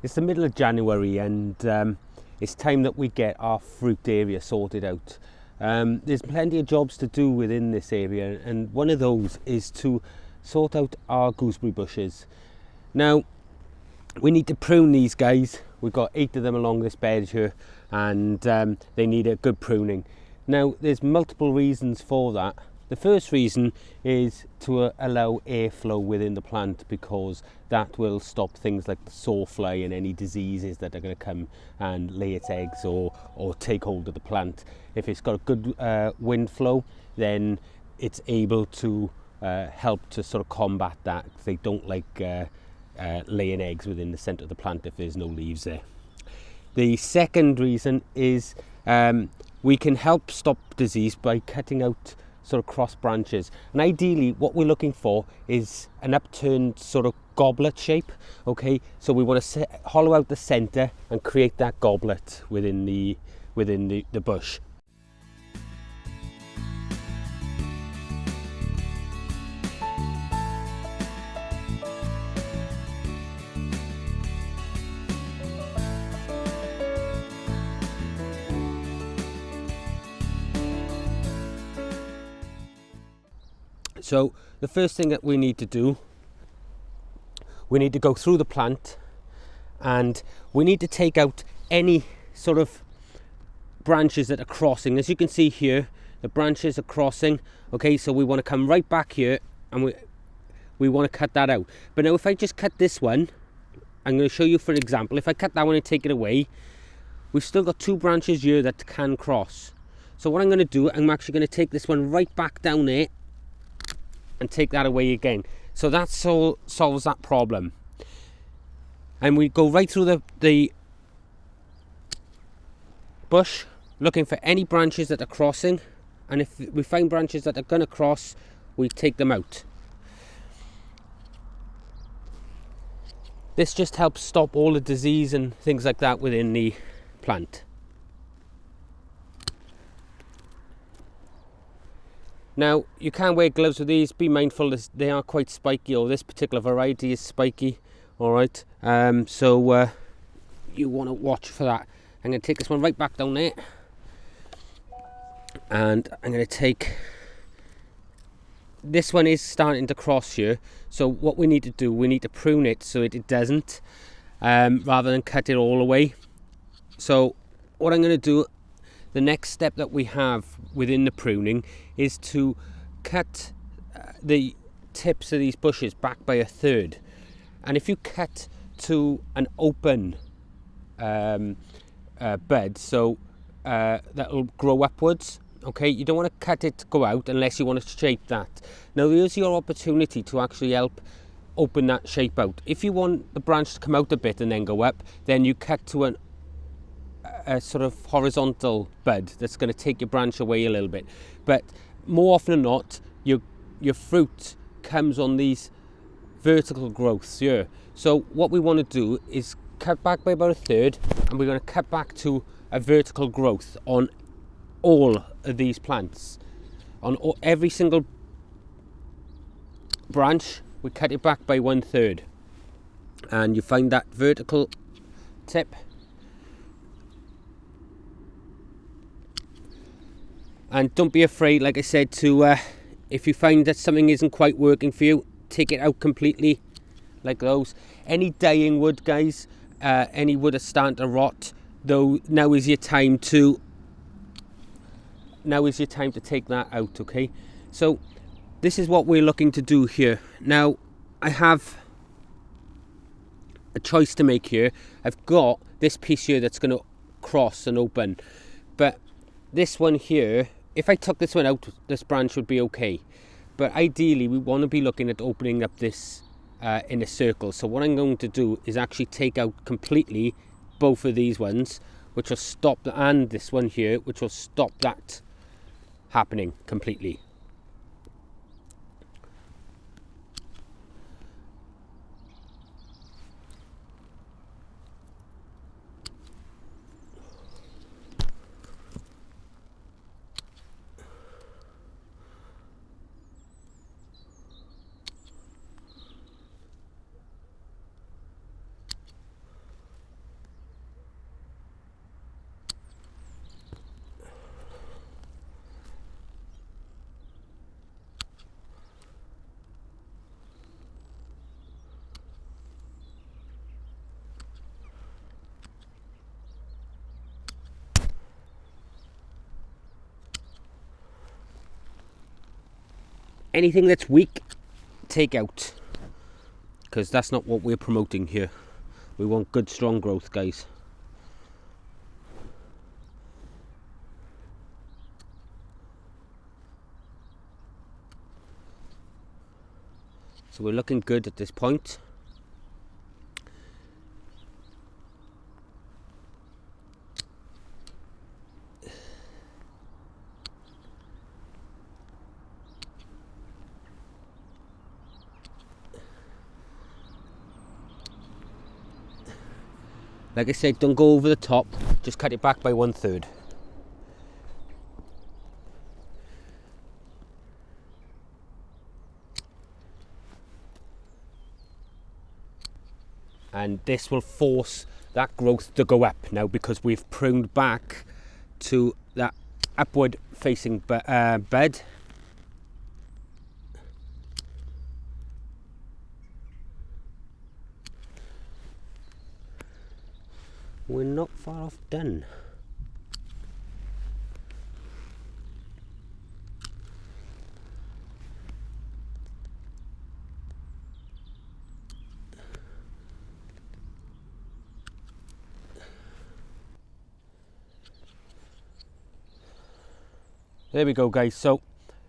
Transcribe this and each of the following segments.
It's the middle of January, and it's time that we get our fruit area sorted out. There's plenty of jobs to do within this area, and one of those is to sort out our gooseberry bushes. Now, we need to prune these guys. We've got 8 of them along this bed here, and they need a good pruning. Now, there's multiple reasons for that. The first reason is to allow airflow within the plant, because that will stop things like the sawfly and any diseases that are going to come and lay its eggs or take hold of the plant. If it's got a good wind flow, then it's able to help to sort of combat that. They don't like laying eggs within the centre of the plant if there's no leaves there. The second reason is we can help stop disease by cutting out sort of cross branches, and ideally what we're looking for is an upturned sort of goblet shape. Okay, so we want to hollow out the center and create that goblet within the bush. So the first thing that we need to do, we need to go through the plant, and we need to take out any sort of branches that are crossing. As you can see here, the branches are crossing. Okay, so we want to come right back here, and we want to cut that out. But now if I just cut this one, I'm going to show you for an example. If I cut that one and take it away, we've still got 2 branches here that can cross. So what I'm going to do, I'm actually going to take this one right back down there and take that away again. So that solves that problem. And we go right through the bush looking for any branches that are crossing, and if we find branches that are going to cross, we take them out. This just helps stop all the disease and things like that within the plant. Now, you can wear gloves with these. Be mindful, they are quite spiky, or this particular variety is spiky. All right, so you want to watch for that. I'm going to take this one right back down there, and I'm going to take this one. Is starting to cross here, so what we need to do, we need to prune it so it doesn't, rather than cut it all away. So what I'm going to do, the next step that we have within the pruning is to cut the tips of these bushes back by 1/3. And if you cut to an open bed, so that'll grow upwards, okay, you don't want to cut it to go out unless you want to shape that. Now there's your opportunity to actually help open that shape out. If you want the branch to come out a bit and then go up, then you cut to a sort of horizontal bud that's going to take your branch away a little bit. But more often than not, your fruit comes on these vertical growths here. So what we want to do is cut back by about 1/3, and we're going to cut back to a vertical growth on all of these plants. On every single branch, we cut it back by 1/3, and you find that vertical tip. And don't be afraid, like I said, to if you find that something isn't quite working for you, take it out completely, like those. Any dying wood, guys, any wood that's starting to rot, though, now is your time to take that out. Okay, so this is what we're looking to do here. Now I have a choice to make here. I've got this piece here that's going to cross and open, but this one here, if I took this one out, this branch would be okay. But ideally we want to be looking at opening up this in a circle. So what I'm going to do is actually take out completely both of these ones, which will stop and this one here, which will stop that happening completely. anything that's weak, take out, because that's not what we're promoting here. We want good strong growth, guys. So we're looking good at this point. Like I said, don't go over the top, just cut it back by 1/3. And this will force that growth to go up now, because we've pruned back to that upward facing bed. We're not far off done. There we go, guys. So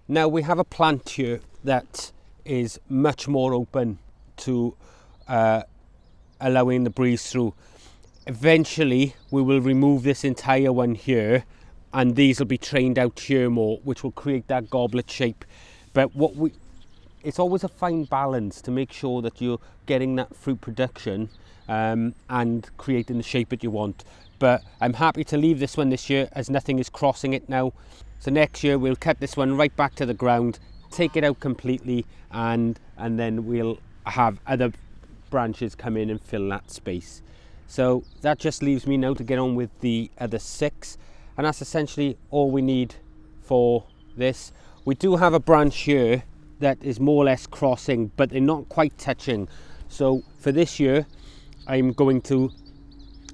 now we have a plant here that is much more open to allowing the breeze through. Eventually we will remove this entire one here, and these will be trained out here more, which will create that goblet shape. But it's always a fine balance to make sure that you're getting that fruit production and creating the shape that you want. But I'm happy to leave this one this year, as nothing is crossing it now. So next year we'll cut this one right back to the ground, take it out completely, and then we'll have other branches come in and fill that space. So that just leaves me now to get on with the other 6, and that's essentially all we need for this. We do have a branch here that is more or less crossing, but they're not quite touching. So for this year I'm going to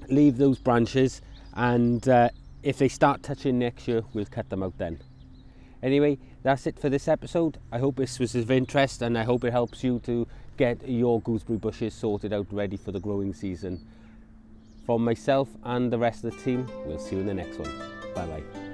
leave those branches, and if they start touching next year, we'll cut them out then. Anyway, that's it for this episode. I hope this was of interest, and I hope it helps you to get your gooseberry bushes sorted out, ready for the growing season. From myself and the rest of the team, we'll see you in the next one. Bye bye.